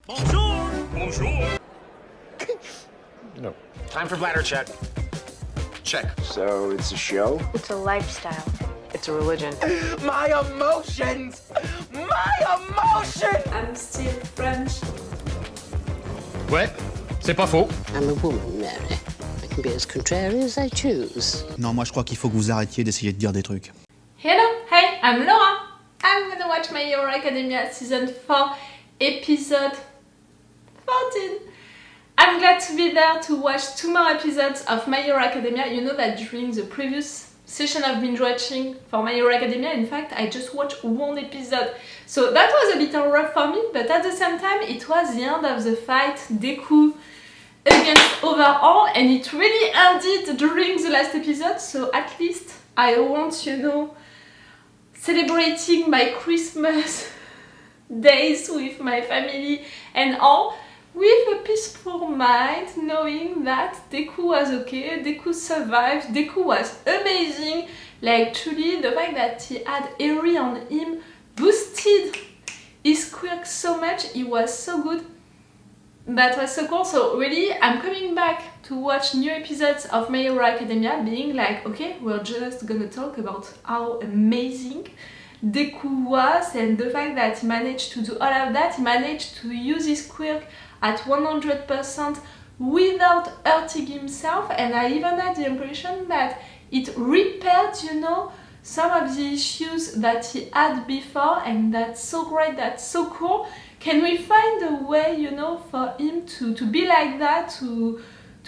Bonjour! Bonjour! No. Time for bladder check. Check. So it's a show? It's a lifestyle. It's a religion. My emotions! My emotions! I'm still French. Ouais, c'est pas faux. I'm a woman, Mary. I can be as contrary as I choose. Non, moi je crois qu'il faut que vous arrêtiez d'essayer de dire des trucs. Hello, hey, I'm Laura. I'm gonna watch My Hero Academia Season 4, Episode 14. I'm glad to be there to watch 2 more episodes of My Hero Academia. You know that during the previous session of binge watching for My Hero Academia, in fact, I just watched 1 episode. So that was a little rough for me, but at the same time, it was the end of the fight Dekku against Overhaul, and it really ended during the last episode, so at least I want, you know, celebrating my Christmas days with my family and all with a peaceful mind, knowing that Dekku was okay, Dekku survived, Dekku was amazing. Like truly, the fact that he had Eri on him boosted his quirk so much, he was so good. That was so cool. So really, I'm coming back to watch new episodes of My Hero Academia being like, okay, we're just gonna talk about how amazing Dekku was and the fact that he managed to do all of that. He managed to use his quirk at 100% without hurting himself, and I even had the impression that it repaired, you know, some of the issues that he had before, and that's so great, that's so cool. Can we find a way, you know, for him to be like that, to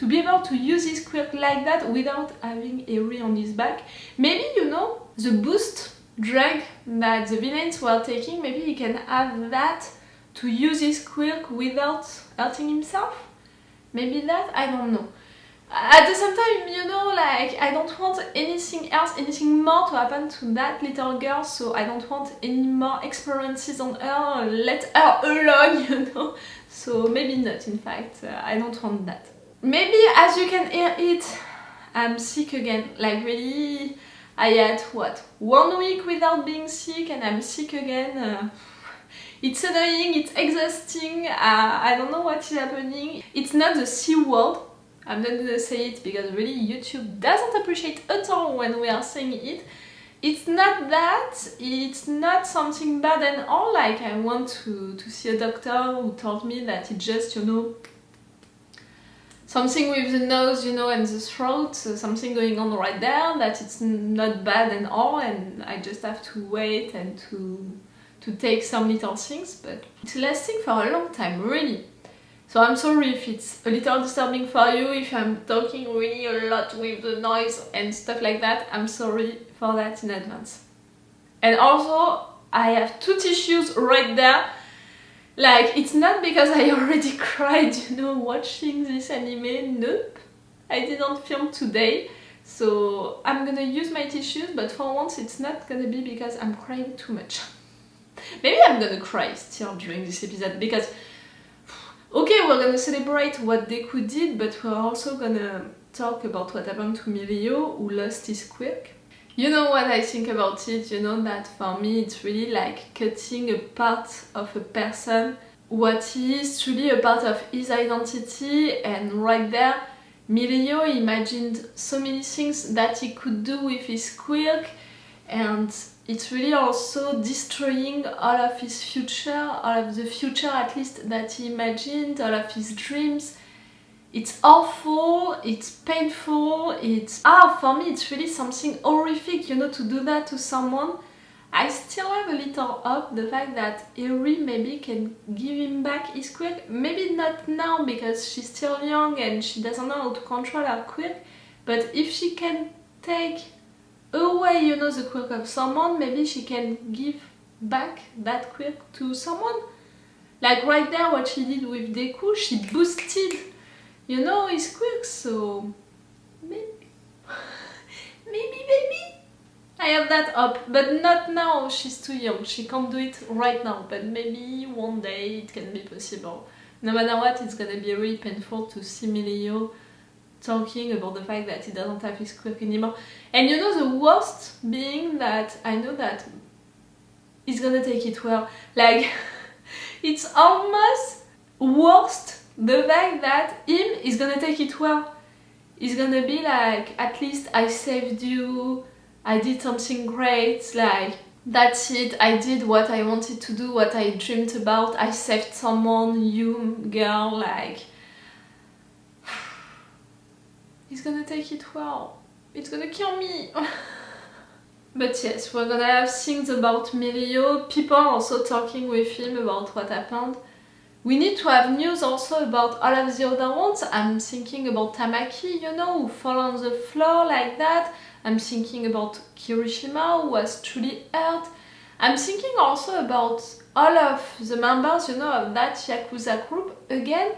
be able to use his quirk like that without having Eri on his back? Maybe, you know, the boost drug that the villains were taking, maybe he can have that to use his quirk without hurting himself? Maybe that? I don't know. At the same time, you know, like, I don't want anything else, anything more to happen to that little girl, so I don't want any more experiences on her, let her alone, you know. So maybe not, in fact, I don't want that. Maybe, as you can hear it, I'm sick again. Like, really, I had, what, 1 week without being sick, and I'm sick again. It's annoying, it's exhausting, I don't know what is happening. It's not the C word, I'm not gonna say it because really YouTube doesn't appreciate at all when we are saying it. It's not that, it's not something bad and all, like I want to see a doctor who told me that it's just, you know, something with the nose, you know, and the throat, so something going on right there, that it's not bad and all, and I just have to wait and to take some little things, but it's lasting for a long time, really. So I'm sorry if it's a little disturbing for you, if I'm talking really a lot with the noise and stuff like that, I'm sorry for that in advance. And also, I have 2 tissues right there. Like, it's not because I already cried, you know, watching this anime, nope. I didn't film today, so I'm gonna use my tissues, but for once it's not gonna be because I'm crying too much. Maybe I'm gonna cry still during this episode because, okay, we're gonna celebrate what Dekku did, but we're also gonna talk about what happened to Mirio, who lost his quirk. You know what I think about it, you know that for me it's really like cutting a part of a person, what is truly a part of his identity, and right there, Mirio imagined so many things that he could do with his quirk, and it's really also destroying all of his future, all of the future at least that he imagined, all of his dreams. It's awful, it's painful, it's... for me it's really something horrific, you know, to do that to someone. I still have a little hope, the fact that Eri maybe can give him back his quirk. Maybe not now because she's still young and she doesn't know how to control her quirk, but if she can take away, you know, the quirk of someone, maybe she can give back that quirk to someone. Like right there, what she did with Dekku, she boosted, you know, his quirk, so maybe, maybe, I have that hope, but not now, she's too young, she can't do it right now, but maybe one day it can be possible. No matter what, it's gonna be really painful to see Mirio talking about the fact that he doesn't have his quirk anymore. And you know, the worst being that I know that he's gonna take it well. Like, it's almost worst, the fact that him is gonna take it well. He's gonna be like, at least I saved you, I did something great, like, that's it, I did what I wanted to do, what I dreamed about, I saved someone, you girl, like... He's gonna take it well. It's gonna kill me. But yes, we're gonna have things about Mirio. People are also talking with him about what happened. We need to have news also about all of the other ones. I'm thinking about Tamaki, you know, who fell on the floor like that. I'm thinking about Kirishima, who was truly hurt. I'm thinking also about all of the members, you know, of that Yakuza group. Again,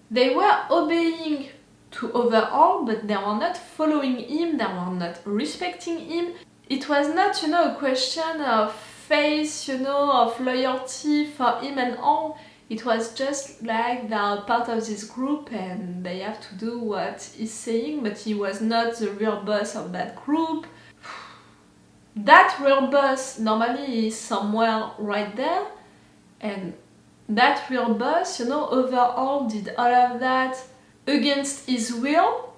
they were obeying to Overhaul, but they were not following him, they were not respecting him. It was not, you know, a question of faith, you know, of loyalty for him and all. It was just like they are part of this group and they have to do what he's saying, but he was not the real boss of that group. That real boss normally is somewhere right there, and that real boss, you know, Overhaul did all of that against his will.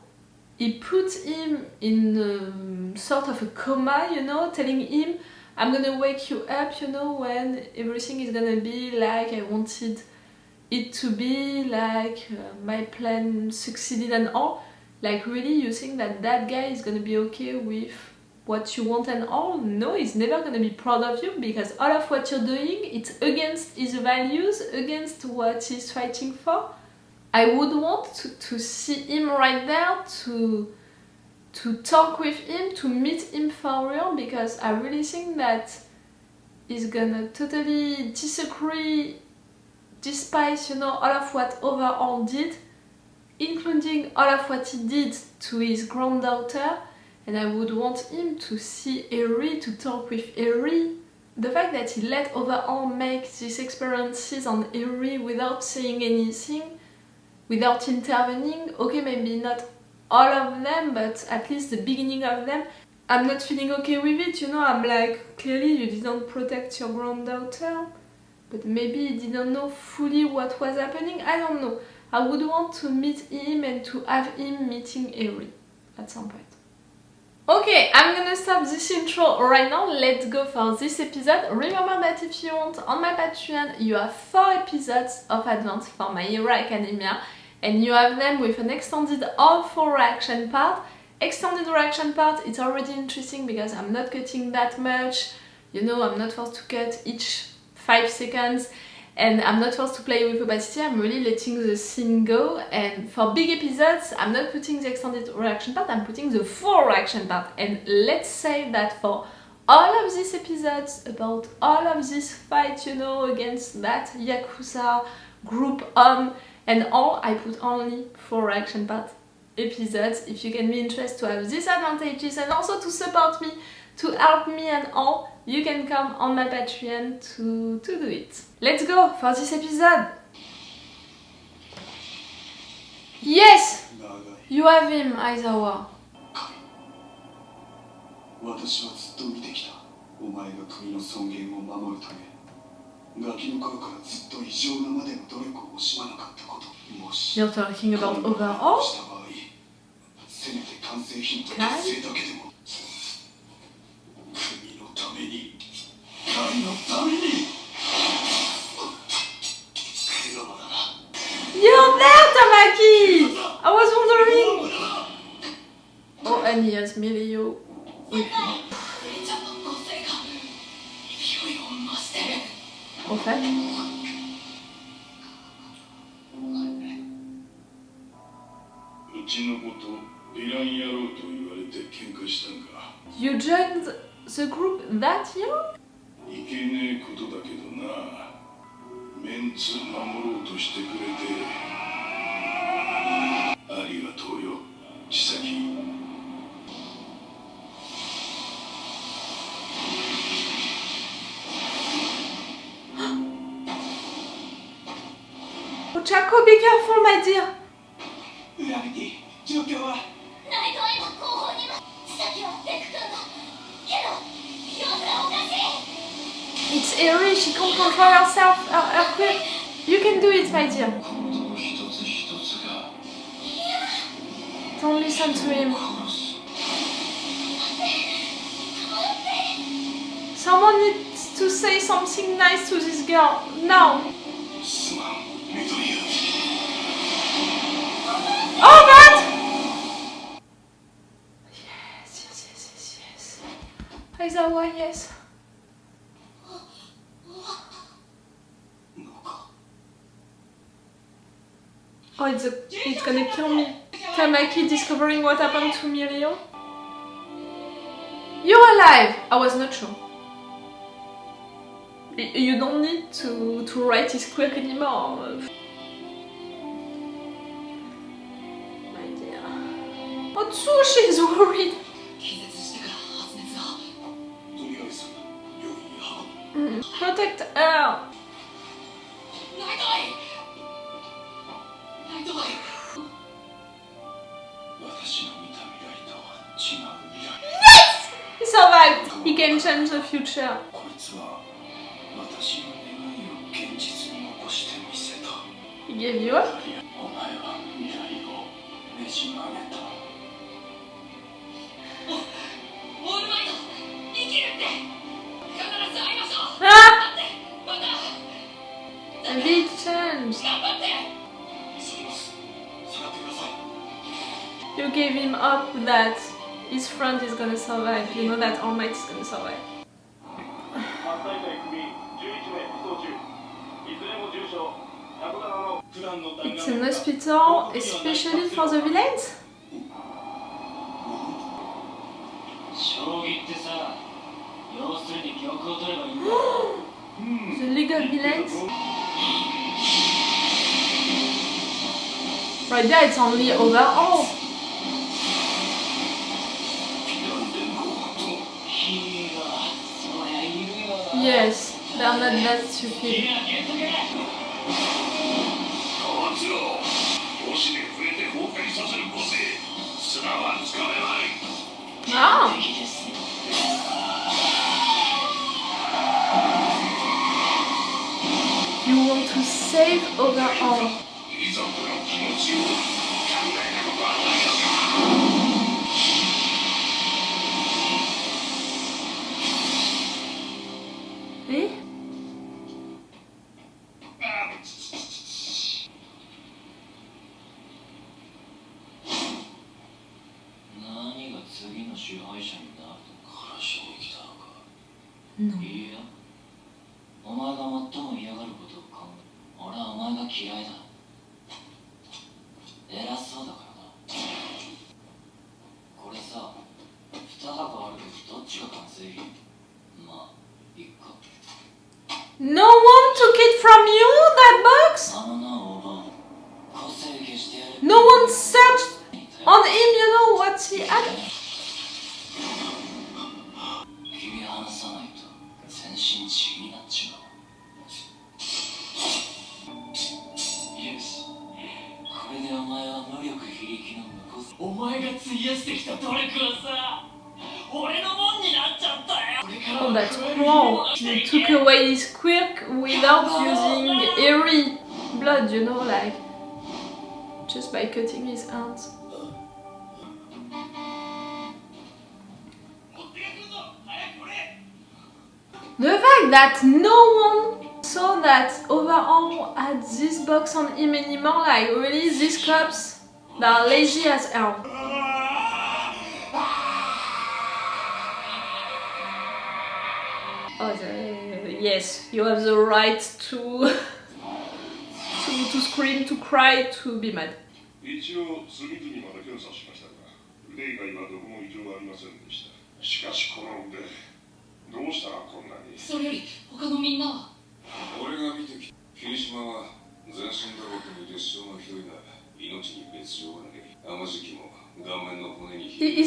He put him in sort of a coma, you know, telling him, I'm gonna wake you up, you know, when everything is gonna be like I wanted it to be, like my plan succeeded and all. Like, really, you think that that guy is gonna be okay with what you want and all? No, he's never gonna be proud of you, because all of what you're doing, it's against his values, against what he's fighting for. I would want to see him right there, to talk with him, to meet him for real, because I really think that he's gonna totally disagree, despise, you know, all of what Overhaul did, including all of what he did to his granddaughter, and I would want him to see Eri, to talk with Eri. The fact that he let Overhaul make these experiences on Eri without saying anything, without intervening, okay, maybe not all of them, but at least the beginning of them, I'm not feeling okay with it, you know. I'm like, clearly you didn't protect your granddaughter, but maybe he didn't know fully what was happening, I don't know. I would want to meet him and to have him meeting Eri at some point. Okay, I'm gonna stop this intro right now. Let's go for this episode. Remember that if you want, on my Patreon, you have 4 episodes of advance for My Hero Academia, and you have them with an extended or full reaction part. Extended reaction part, it's already interesting because I'm not cutting that much. You know, I'm not forced to cut each 5 seconds, and I'm not forced to play with opacity. I'm really letting the scene go. And for big episodes, I'm not putting the extended reaction part, I'm putting the full reaction part. And let's say that for all of these episodes, about all of this fight, you know, against that Yakuza group and all, I put only 4 reaction part episodes. If you can be interested to have these advantages and also to support me, to help me and all, you can come on my Patreon to do it. Let's go for this episode. Yes! You have him, Aizawa. 私はずっと見てきた。お前が国の尊厳を守るため、ガキの頃からずっと異常なまでの努力を惜しまなかったこと。もし You're talking about Overhaul? した場合、せめて完成品と達成だけでも。国のために、神のために。黒だな。You're there, Tamaki! I was wondering. Oh, and he has Mirio with him. Okay. You joined the group that young? いけねえことだけどな。メンツ守ろうとしてくれてありがとうよ、千崎。Ochako, be careful, my dear. 裏見て、状況は。ナイトアイの後方には千崎はデク君だ。けど、様子がおかしい。 It's Eri, she can't control herself, her quirk. You can do it, my dear. Don't listen to him. Someone needs to say something nice to this girl now. Oh God! Yes. Aizawa, yes. Oh, it's gonna kill me. Tamaki discovering what happened to Mirio. You're alive! I was not sure. You don't need to write his quirk anymore. My dear. Oh, she's worried. Protect her. Yes! He survived. He can change the future. He gave you up? Ah! A big change. You gave him up that his friend is gonna survive. You know that All Might is gonna survive. It's an hospital, especially for the villains? The League of Villains? Right there, it's only Overhaul. Yes, they are not that stupid. Ah! You want to save Overhaul. Eh? No. No one took it from you, that box? No one searched on him, you know what he had? Oh, that's wrong. You took away his quirk without using airy blood, you know, like just by cutting his hands. The fact that no one saw that Overhaul had this box on him anymore, like really, these cops, they are lazy as hell. Oh, yes, you have the right to scream, to cry, to be mad. He's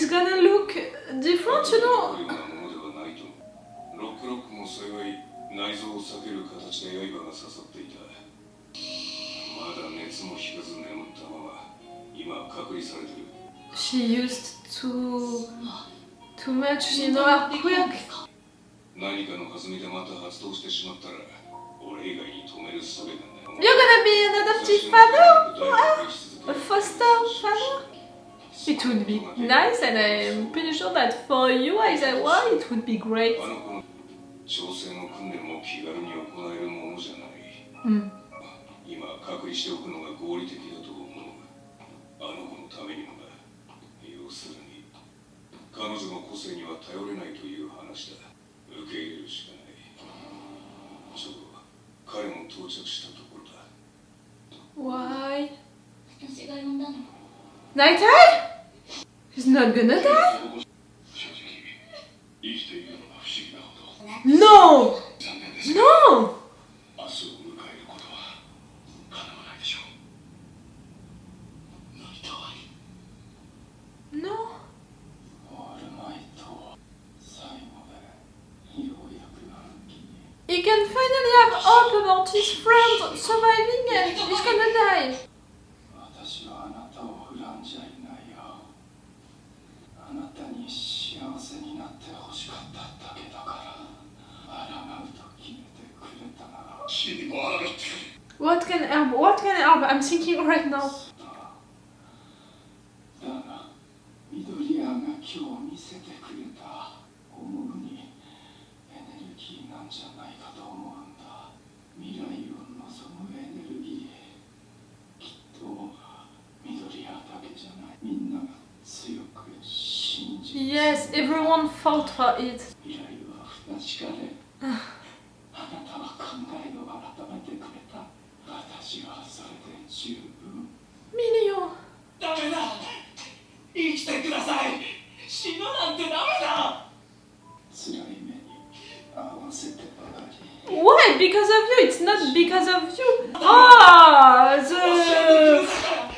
gonna look different, you know. She used too much, you know, her quirk. You're gonna be an adoptive father? Ah, a foster father? It would be nice, and I'm pretty sure that for you, Aizawa, it would be great. Mm. 今隔離しておくのが合理的だと思う。あの子のためにもだ。要するに彼女の個性には頼れないという話だ。受け入れるしかない。ちょうど彼も到着したところだ。Why? 私が呼んだの。 Nighteye? He's not gonna die? 正直生きているのが不思議なほど No! 残念です。 No! 明日を迎えることは叶わないでしょう。泣いたわい。 No. オールマイト最後でようやくなる気に He can finally have hope about his friend surviving and he's gonna die. 私はあなたを恨んじゃいないよ。あなたに幸せになってほしかっただけだから。抗うと決めてくれたなら死にも抗ってくれ。 What can help? What can help? I'm thinking right now. だが緑谷が今日見せてくれた思うにエネルギーなんじゃないかと思うんだ。未来を望むエネルギー、きっと緑谷だけじゃない、みんなが強く信じる。 Yes, everyone fought for it. 未来は不確かであなたは考えを改めてくれた。私はそれで十分。 Mirio. ダメだ。生きてください。死ぬなんてダメだ。辛い目に合わせてばかり。 Why? Because of you. It's not because of you. Ah, the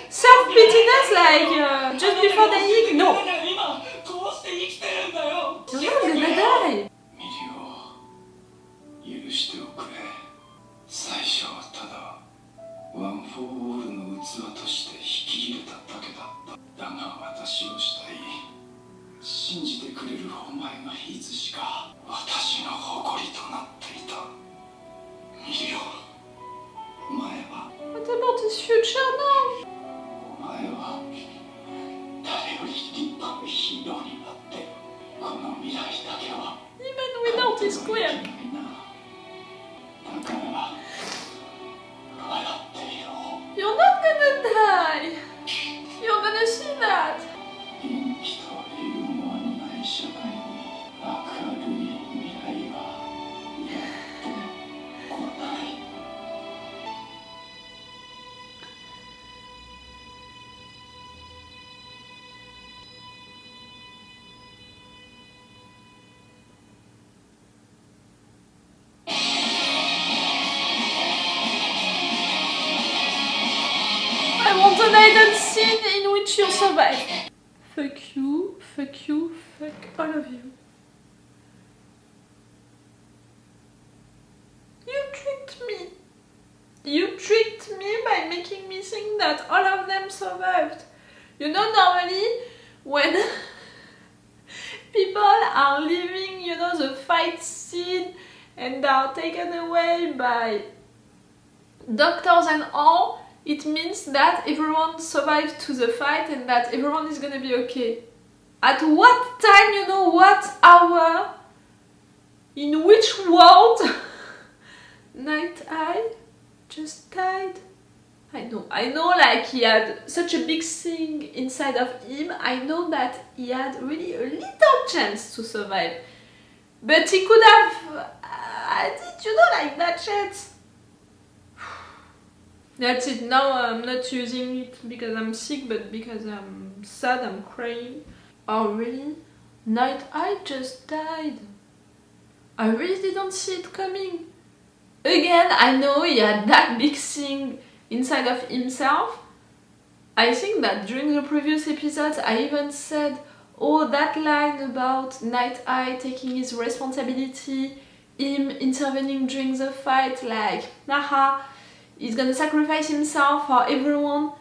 self-pityness, like just before they eat. No. 今こうして生きてるんだよ。 You're not gonna die. ミリを許しておくれ。最初はただワン・フォー・オールの器として引き入れただけだった。だが私を慕い信じてくれるお前がいつしか私の誇りとなっていた。ミリオ、お前は What about his future now? お前は誰より立派なヒーローになってこの未来だけは Even without his quirk. だから笑っていろ。 You're not gonna die. You're gonna see that. 元気とユーモアのない社会に明るい未来はやってこない。 I want an hidden scene in which you survive. Fuck you, fuck you, fuck all of you. You tricked me. You tricked me by making me think that all of them survived. You know, normally when people are leaving, you know, the fight scene and are taken away by doctors and all, it means that everyone survived to the fight and that everyone is gonna be okay. At what time, you know, what hour, in which world, Nighteye just died? I know, like he had such a big thing inside of him. I know that he had really a little chance to survive. But he could have had it, you know, like that chance. That's it, now I'm not using it because I'm sick, but because I'm sad, I'm crying. Oh really? Nighteye just died. I really didn't see it coming. Again, I know he had that big thing inside of himself. I think that during the previous episodes I even said, oh, that line about Nighteye taking his responsibility, him intervening during the fight, like, haha, he's gonna sacrifice himself for everyone.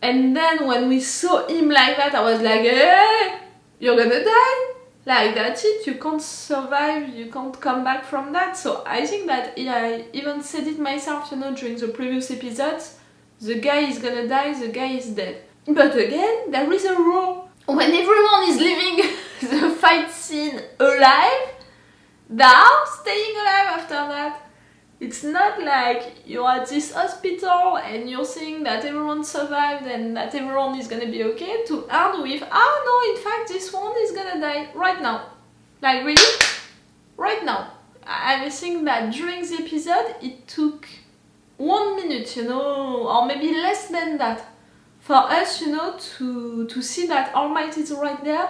And then when we saw him like that, I was like, hey, you're gonna die? Like that's it, you can't survive, you can't come back from that. So I think that I even said it myself, you know, during the previous episodes, the guy is gonna die, the guy is dead. But again, there is a rule. When everyone is leaving the fight scene alive, they are staying alive after that. It's not like you're at this hospital and you're seeing that everyone survived and that everyone is gonna be okay, to end with, oh no, in fact this one is gonna die right now. Like really? Right now. I think that during the episode it took 1 minute, you know, or maybe less than that, for us, you know, to see that All Might is right there,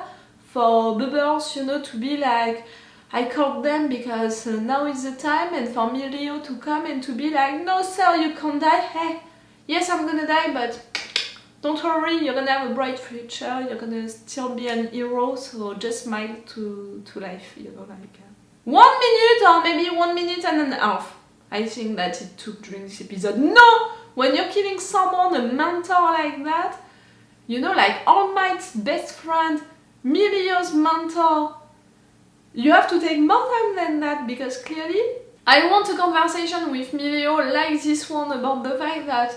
for Bubbles, you know, to be like, I called them because now is the time, and for Mirio to come and to be like, no sir, you can't die, hey, yes I'm gonna die, but don't worry, you're gonna have a bright future, you're gonna still be an hero, so just smile to life, you know, like 1 minute or maybe 1 minute and a half, I think that it took during this episode. No! When you're killing someone, a mentor like that, you know, like All Might's best friend, Mirio's mentor, you have to take more time than that, because clearly I want a conversation with Mirio like this one about the fact that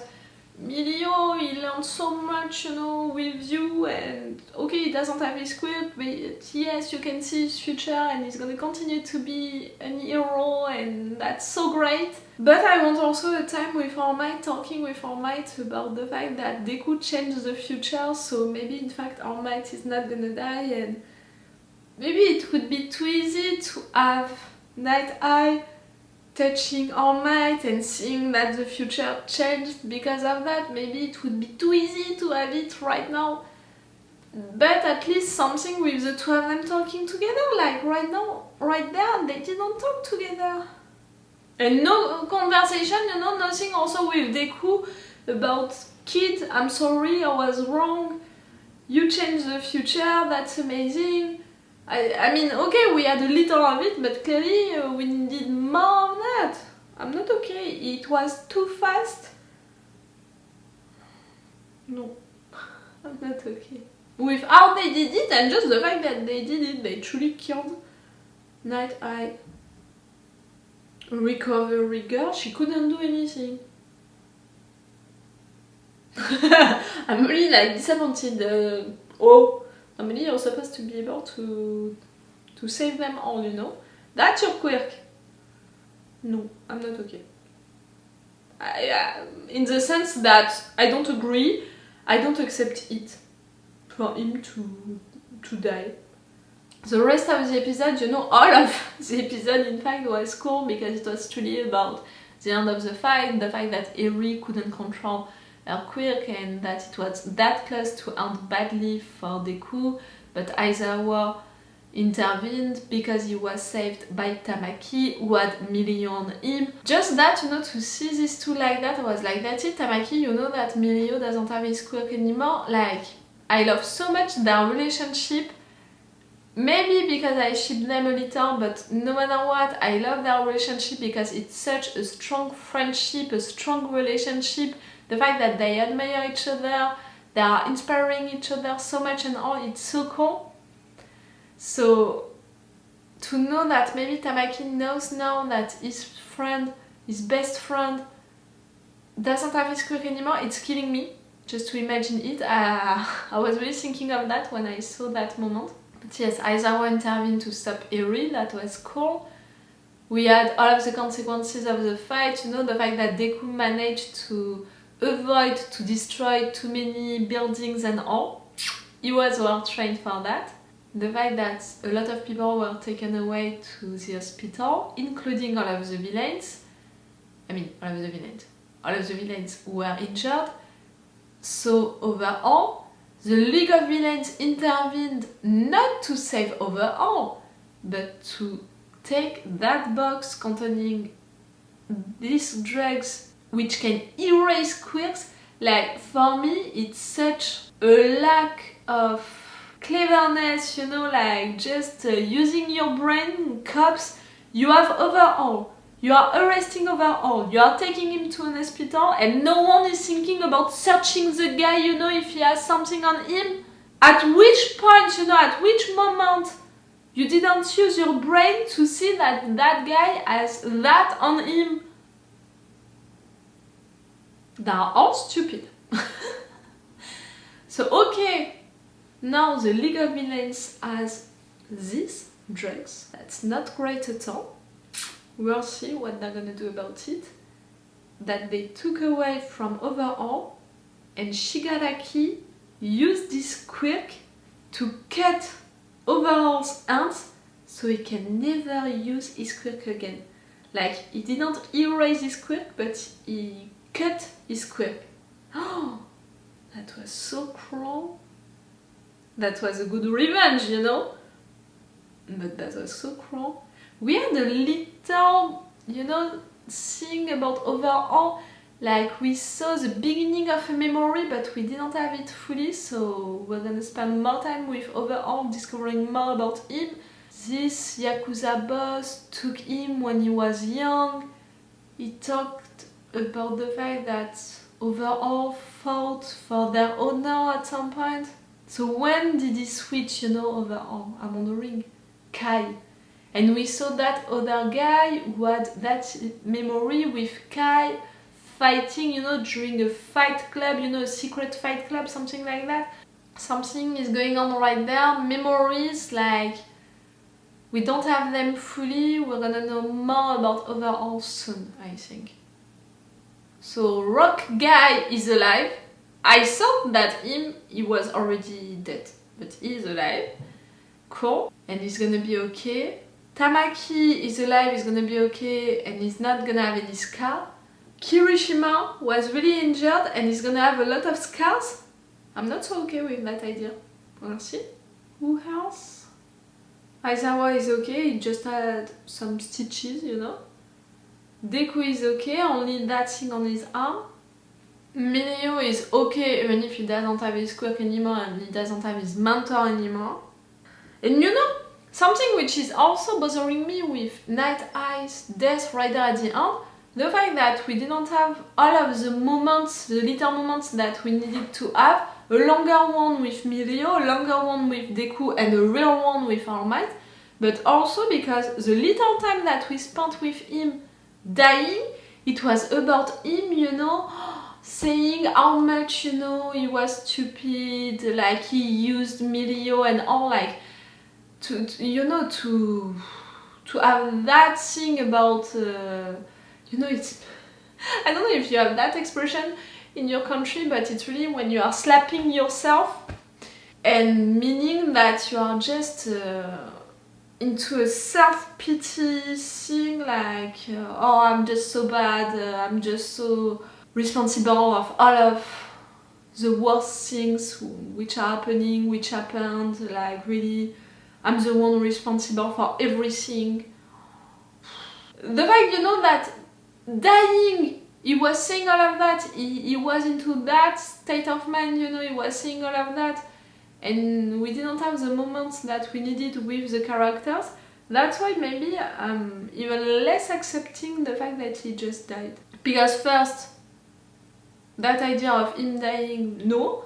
Mirio, he learned so much, you know, with you, and okay, he doesn't have his quirk, but yes, you can see his future and he's gonna continue to be an hero, and that's so great. But I want also a time with All Might, talking with All Might about the fact that Dekku changed the future, so maybe in fact All Might is not gonna die, and maybe it would be too easy to have Nighteye touching All Might and seeing that the future changed because of that. Maybe it would be too easy to have it right now. But at least something with the two of them talking together, like right now, right there, they didn't talk together. And no conversation, you know, nothing also with Dekku about, kid, I'm sorry, I was wrong, you changed the future, that's amazing. I mean, okay, we had a little of it, but clearly we needed more of that. I'm not okay. It was too fast. No, I'm not okay. With how they did it, and just the fact that they did it, they truly killed Nighteye. Recovery girl, she couldn't do anything. I'm really like disappointed. Normally you're supposed to be able to save them all, you know. That's your quirk. No, I'm not okay. In the sense that I don't agree, I don't accept it for him to die. The rest of the episode, you know, all of the episode in fact was cool because it was truly about the end of the fight, the fact that Eri couldn't control her quirk and that it was that close to end badly for Dekku, but Aizawa intervened because he was saved by Tamaki, who had Mirio on him. Just that, you know, to see these two like that, I was like, that's it, Tamaki, you know that Mirio doesn't have his quirk anymore. Like, I love so much their relationship. Maybe because I ship them a little, but no matter what, I love their relationship because it's such a strong friendship, a strong relationship. The fact that they admire each other, they are inspiring each other so much and all, it's so cool. So, to know that maybe Tamaki knows now that his friend, his best friend, doesn't have his quirk anymore, it's killing me. Just to imagine it, I was really thinking of that when I saw that moment. But yes, Aizawa intervened to stop Eri, that was cool. We had all of the consequences of the fight, you know, the fact that Dekku managed to avoid to destroy too many buildings and all. He was well trained for that. The fact that a lot of people were taken away to the hospital, including all of the villains. All of the villains who were injured. So overall, the League of Villains intervened not to save Overhaul, but to take that box containing these drugs which can erase quirks. Like, for me, it's such a lack of cleverness, you know, like just using your brain. Cops, you have Overhaul. You are arresting Overhaul, you are taking him to an hospital, and no one is thinking about searching the guy, you know, if he has something on him. At which point, you know, at which moment You didn't use your brain to see that that guy has that on him. They are all stupid. So okay, now the League of Villains has these drugs. That's not great at all. We'll see what they're gonna do about it. That they took away from Overhaul, and Shigaraki used this quirk to cut Overhaul's hands so he can never use his quirk again. Like, he didn't erase his quirk, but he cut his quirk. Oh, that was so cruel. That was a good revenge, you know? But that was so cruel. We had a little, you know, thing about Overhaul. Like, we saw the beginning of a memory, but we didn't have it fully, so we're gonna spend more time with Overhaul, discovering more about him. This Yakuza boss took him when he was young. He talked about the fact that Overhaul fought for their honor at some point. So when did he switch, you know, Overhaul? I'm wondering. Kai. And we saw that other guy who had that memory with Kai fighting, you know, during a fight club, you know, a secret fight club, something like that. Something is going on right there. Memories, like, we don't have them fully. We're gonna know more about Overhaul soon, I think. So Rock Guy is alive. I thought that he was already dead, but he is alive. Cool. And he's gonna be okay. Tamaki is alive, he's gonna be okay, and he's not gonna have any scar. Kirishima was really injured and he's gonna have a lot of scars. I'm not so okay with that idea. We'll see. Who else? Aizawa is okay, he just had some stitches, you know. Dekku is okay, only that thing on his arm. Mirio is okay even if he doesn't have his quirk anymore and he doesn't have his mentor anymore. And you know, something which is also bothering me with Nightaye's death right there at the end, the fact that we didn't have all of the moments, the little moments that we needed to have, a longer one with Mirio, a longer one with Dekku, and a real one with All Might, but also because the little time that we spent with him dying, it was about him, you know, saying how much, you know, he was stupid, like he used Mirio and all, like, to you know, to have that thing about, you know, it's, I don't know if you have that expression in your country, but it's really when you are slapping yourself, and meaning that you are just into a self-pity thing, like, oh, I'm just so bad, I'm just so responsible of all of the worst things which are happening, which happened, like, really, I'm the one responsible for everything. The fact, you know, that dying, he was saying all of that, he was into that state of mind, you know, he was saying all of that, and we didn't have the moments that we needed with the characters. That's why maybe I'm even less accepting the fact that he just died. Because first, that idea of him dying, no.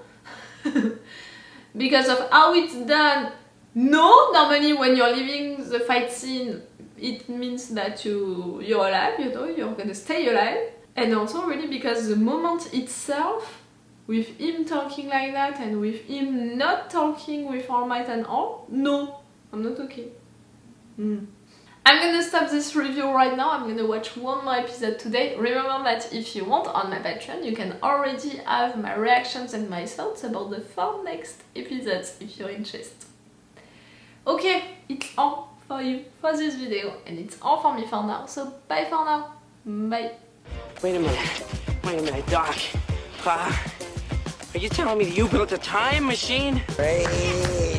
Because of how it's done, no. Normally when you're leaving the fight scene, it means that you're alive, you know, you're gonna stay alive. And also really because the moment itself, with him talking like that and with him not talking with All Might and all, no, I'm not okay. I'm gonna stop this review right now. I'm gonna watch one more episode today. Remember that if you want, on my Patreon, you can already have my reactions and my thoughts about the 4 next episodes if you're interested. Okay, it's all for you for this video, and it's all for me for now, so bye for now. Bye. Wait a minute, Doc. Are you telling me that you built a time machine? Right.